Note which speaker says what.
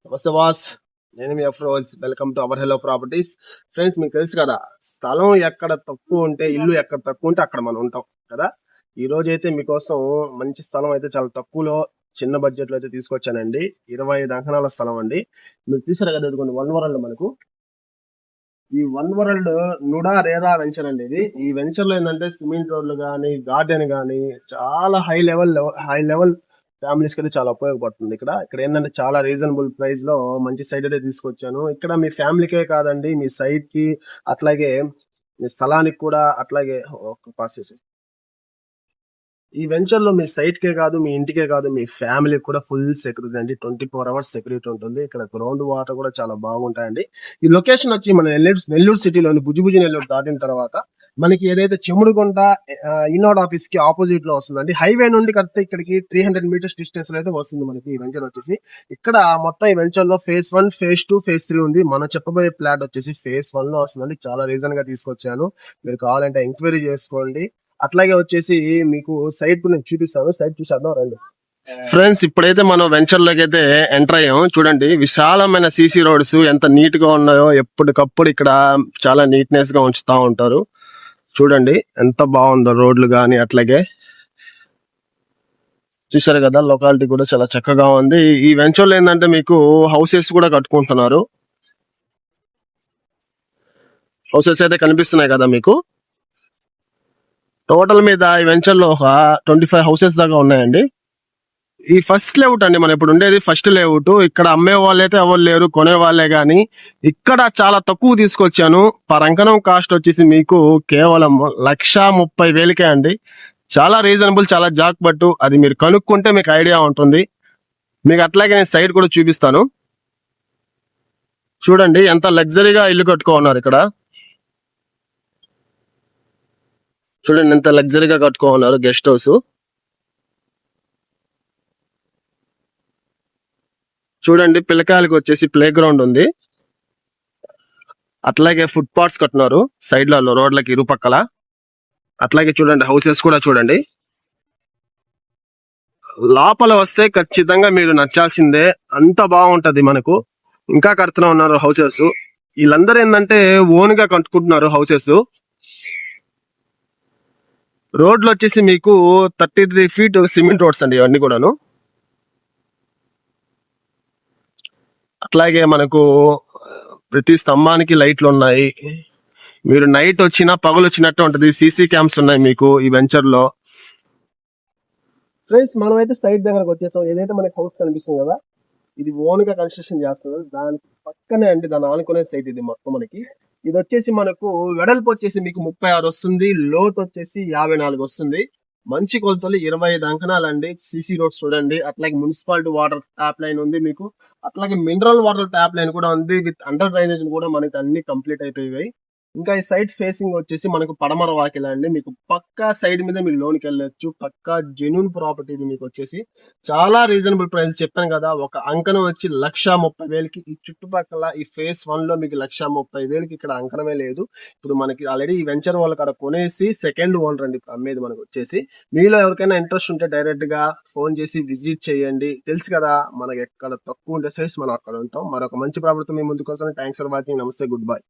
Speaker 1: నమస్తే బాస్. నేను మీ Afroz. Welcome to our hello properties. Friends, మీకు తెలుసు కదా, స్థలం ఎక్కడ తక్కువ ఉంటే, ఇల్లు ఎక్కడ తక్కువ ఉంటే అక్కడ మనం ఉంటాం కదా. ఈ రోజు అయితే మీకోసం మంచి స్థలం అయితే చాలా తక్కువలో చిన్న బడ్జెట్ లో అయితే తీసుకొచ్చానండి. 25 అంకణాల స్థలం అండి. మీరు చూసారు కదా, ఇదిగోండి వన్ వరల్డ్. మనకు ఈ one world NUDA RERA venture అండి. ఇది ఈ వెంచర్ లో ఏంటంటే సిమెంట్ రోడ్లు కానీ, గార్డెన్ కానీ, చాలా హై లెవెల్ ఫ్యామిలీస్ కి అయితే చాలా ఉపయోగపడుతుంది. ఇక్కడ ఇక్కడ ఏంటంటే చాలా రీజనబుల్ ప్రైస్ లో మంచి సైట్ అయితే తీసుకొచ్చాను. ఇక్కడ మీ ఫ్యామిలీకే కాదండి, మీ సైట్ కి, అట్లాగే మీ స్థలానికి కూడా, అట్లాగే ఒక పాస్ ఈ వెంచర్ లో మీ సైట్ కే కాదు, మీ ఇంటికే కాదు, మీ ఫ్యామిలీకి కూడా ఫుల్ సెక్యూరిటీ అండి. 24 hours సెక్యూరిటీ ఉంటుంది. ఇక్కడ గ్రౌండ్ వాటర్ కూడా చాలా బాగుంటాయండి. ఈ లొకేషన్ వచ్చి మన నెల్లూరు సిటీలోని బుజ్జిబుజ్జి నెల్లూరు దాటిన తర్వాత మనకి ఏదైతే చెముడుగుంట ఇన్నోడ్ ఆఫీస్ కి ఆపోజిట్ లో వస్తుందండి. హైవే నుండి కడితే ఇక్కడికి 300 meters డిస్టెన్స్ లో అయితే వస్తుంది మనకి ఈ వెంచర్ వచ్చేసి. ఇక్కడ మొత్తం ఈ వెంచర్ లో phase 1, phase 2, phase 3 ఉంది. మనం చెప్పబోయే ప్లాట్ వచ్చేసి phase 1 లో వస్తుందండి. చాలా రీజన్ గా తీసుకొచ్చాను. మీరు కావాలంటే ఎంక్వైరీ చేసుకోండి. అట్లాగే వచ్చేసి మీకు సైట్ నేను చూపిస్తాను. సైట్ చూసేద్దాం రండి. ఫ్రెండ్స్, ఇప్పుడైతే మనం వెంచర్ లోకి అయితే ఎంటర్ అయ్యాం. చూడండి, విశాలమైన సీసీ రోడ్స్ ఎంత నీట్ గా ఉన్నాయో. ఎప్పటికప్పుడు ఇక్కడ చాలా నీట్నెస్ గా ఉంచుతా ఉంటారు. చూడండి ఎంత బాగుందో రోడ్లు గాని. అట్లాగే చూసారు కదా, లొకాలిటీ కూడా చాలా చక్కగా ఉంది. ఈ వెంచర్ లో ఏంటంటే మీకు హౌసెస్ కూడా కట్టుకుంటున్నారు. హౌసెస్ అయితే కనిపిస్తున్నాయి కదా మీకు. టోటల్ మీద ఈ వెంచర్ లో ఒక 25 houses దాకా ఉన్నాయండి. ఈ ఫస్ట్ లేఅవుట్ అండి, మనం ఇప్పుడు ఉండేది ఫస్ట్ లేఅవుట్. ఇక్కడ అమ్మే వాళ్ళైతే ఎవరు లేరు, కొనే వాళ్ళే గాని. ఇక్కడ చాలా తక్కువ తీసుకొచ్చాను. పర్ అంకణం కాస్ట్ వచ్చేసి మీకు కేవలం 1,30,000కే అండి. చాలా రీజనబుల్, చాలా జాక్ పట్టు. అది మీరు కనుక్కుంటే మీకు ఐడియా ఉంటుంది. మీకు అట్లాగే నేను సైడ్ కూడా చూపిస్తాను. చూడండి ఎంత లగ్జరీగా ఇల్లు కట్టుకోన్నారు ఇక్కడ. చూడండి ఎంత లగ్జరీగా కట్టుకోన్నారు గెస్ట్ హౌస్. చూడండి, పిల్లకాయలకు వచ్చేసి ప్లే గ్రౌండ్ ఉంది. అట్లాగే ఫుట్ పాత్స్ కట్టున్నారు సైడ్ లలో, రోడ్లకి ఇరుపక్కల. అట్లాగే చూడండి హౌసెస్ కూడా చూడండి. లోపల వస్తే ఖచ్చితంగా మీరు నచ్చాల్సిందే, అంత బాగుంటది మనకు. ఇంకా కడుతూనే ఉన్నారు హౌసెస్. వీళ్ళందరూ ఏంటంటే ఓన్ గా కట్టుకుంటున్నారు హౌసెస్. రోడ్లు వచ్చేసి మీకు 33 feet సిమెంట్ రోడ్స్ అండి ఇవన్నీ కూడాను. అట్లాగే మనకు ప్రతి స్తంభానికి లైట్లు ఉన్నాయి. మీరు నైట్ వచ్చినా పగలు వచ్చినట్టు ఉంటది. సీసీ క్యామ్స్ ఉన్నాయి మీకు ఈ వెంచర్ లో. ఫ్రెండ్స్, మనం అయితే సైట్ దగ్గరకు వచ్చేసాం. ఏదైతే మనకి హౌస్ కనిపిస్తుంది కదా, ఇది ఓన్ గా కన్స్ట్రక్షన్ చేస్తున్నారు. దాని పక్కనే అండి, దాని ఆనుకునే సైట్ ఇది మొత్తం మనకి. ఇది వచ్చేసి మనకు వెడల్పు వచ్చేసి మీకు 36 వస్తుంది, లోతు వచ్చేసి 54 వస్తుంది. మంచి కొలతలు 25 అంకణాలండి. సీసీ రోడ్స్ చూడండి. అట్లాగే మున్సిపాలిటీ వాటర్ ట్యాప్ లైన్ ఉంది మీకు. అట్లాగే మినరల్ వాటర్ ట్యాప్ లైన్ కూడా ఉంది. విత్ అండర్ డ్రైనేజ్ కూడా మనకి అన్ని కంప్లీట్ అయిపోయాయి. ఇంకా ఈ సైడ్ ఫేసింగ్ వచ్చేసి మనకు పడమర వాకిలా అండి. మీకు పక్కా సైడ్ మీద మీరు లోన్కి వెళ్ళొచ్చు. పక్కా జెన్యూన్ ప్రాపర్టీ ఇది. మీకు వచ్చేసి చాలా రీజనబుల్ ప్రైస్ చెప్పాను కదా. ఒక అంకణం వచ్చి 1,30,000కి. ఈ చుట్టుపక్కల ఈ phase 1 లో మీకు 1,30,000కి ఇక్కడ అంకణమే లేదు. ఇప్పుడు మనకి ఆల్రెడీ ఈ వెంచర్ వాళ్ళు అక్కడ కొనేసి సెకండ్ ఓనర్ అండి ఇప్పుడు అమ్మేది మనకు వచ్చేసి. మీలో ఎవరికైనా ఇంట్రెస్ట్ ఉంటే డైరెక్ట్ గా ఫోన్ చేసి విజిట్ చేయండి. తెలుసు కదా, మనకి ఎక్కడ తక్కువ ఉంటే సైట్స్ మనం అక్కడ ఉంటాం. మరొక మంచి ప్రాపర్టీ మీ ముందుకు వస్తాను. Thanks for watching. నమస్తే, గుడ్ బై.